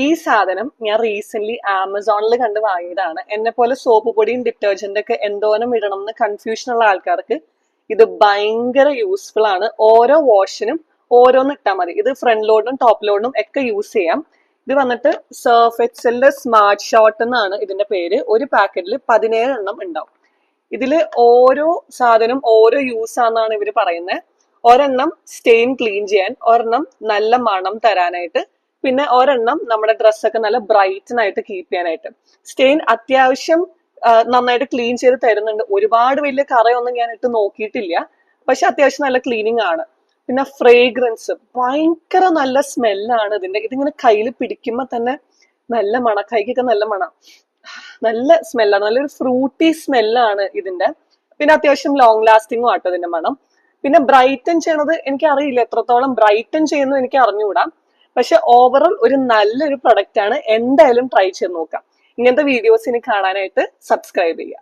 ഈ സാധനം ഞാൻ റീസെന്റ് ആമസോണിൽ കണ്ട് വാങ്ങിയതാണ്. എന്നെ പോലെ സോപ്പ് പൊടിയും ഡിറ്റർജന്റ് ഒക്കെ എന്തോരം ഇടണം എന്ന് കൺഫ്യൂഷൻ ഉള്ള ആൾക്കാർക്ക് ഇത് ഭയങ്കര യൂസ്ഫുൾ ആണ്. ഓരോ വാഷിനും ഓരോന്ന് ഇട്ടാൽ മതി. ഇത് ഫ്രണ്ട് ലോഡിനും ടോപ്പ് ലോഡിനും ഒക്കെ യൂസ് ചെയ്യാം. ഇത് വന്നിട്ട് സർഫ് എക്സലിന്റെ സ്മാർട്ട് ഷോട്ട് എന്നാണ് ഇതിന്റെ പേര്. ഒരു പാക്കറ്റിൽ 17 എണ്ണം ഉണ്ടാവും. ഇതില് ഓരോ സാധനം ഓരോ യൂസ് ആണെന്നാണ് ഇവര് പറയുന്നത്. ഒരെണ്ണം സ്റ്റെയിൻ ക്ലീൻ ചെയ്യാൻ, ഒരെണ്ണം നല്ല മണം തരാനായിട്ട്, പിന്നെ ഒരെണ്ണം നമ്മുടെ ഡ്രസ്സൊക്കെ നല്ല ബ്രൈറ്റനായിട്ട് കീപ്പ് ചെയ്യാനായിട്ട്. സ്റ്റെയിൻ അത്യാവശ്യം നന്നായിട്ട് ക്ലീൻ ചെയ്ത് തരുന്നുണ്ട്. ഒരുപാട് വലിയ കറയൊന്നും ഞാൻ ഇട്ട് നോക്കിയിട്ടില്ല, പക്ഷെ അത്യാവശ്യം നല്ല ക്ലീനിങ് ആണ്. പിന്നെ ഫ്രേഗ്രൻസ് ഭയങ്കര നല്ല സ്മെല്ലാണ് ഇതിന്റെ. ഇതിങ്ങനെ കയ്യിൽ പിടിക്കുമ്പോ തന്നെ നല്ല മണം, കൈക്കൊക്കെ നല്ല മണം, നല്ല സ്മെല്ലാണ്, നല്ലൊരു ഫ്രൂട്ടി സ്മെല്ലാണ് ഇതിന്റെ. പിന്നെ അത്യാവശ്യം ലോങ് ലാസ്റ്റിംഗും ആട്ടോ ഇതിന്റെ മണം. പിന്നെ ബ്രൈറ്റൻ ചെയ്യണത് എനിക്ക് അറിയില്ല, എത്രത്തോളം ബ്രൈറ്റൻ ചെയ്യുന്നത് എനിക്ക് അറിഞ്ഞുകൂടാ. പക്ഷെ ഓവറോൾ ഒരു നല്ലൊരു പ്രൊഡക്റ്റ് ആണ്. എന്തായാലും ട്രൈ ചെയ്ത് നോക്കാം. ഇങ്ങനത്തെ വീഡിയോസ് ഇനി കാണാനായിട്ട് സബ്സ്ക്രൈബ് ചെയ്യുക.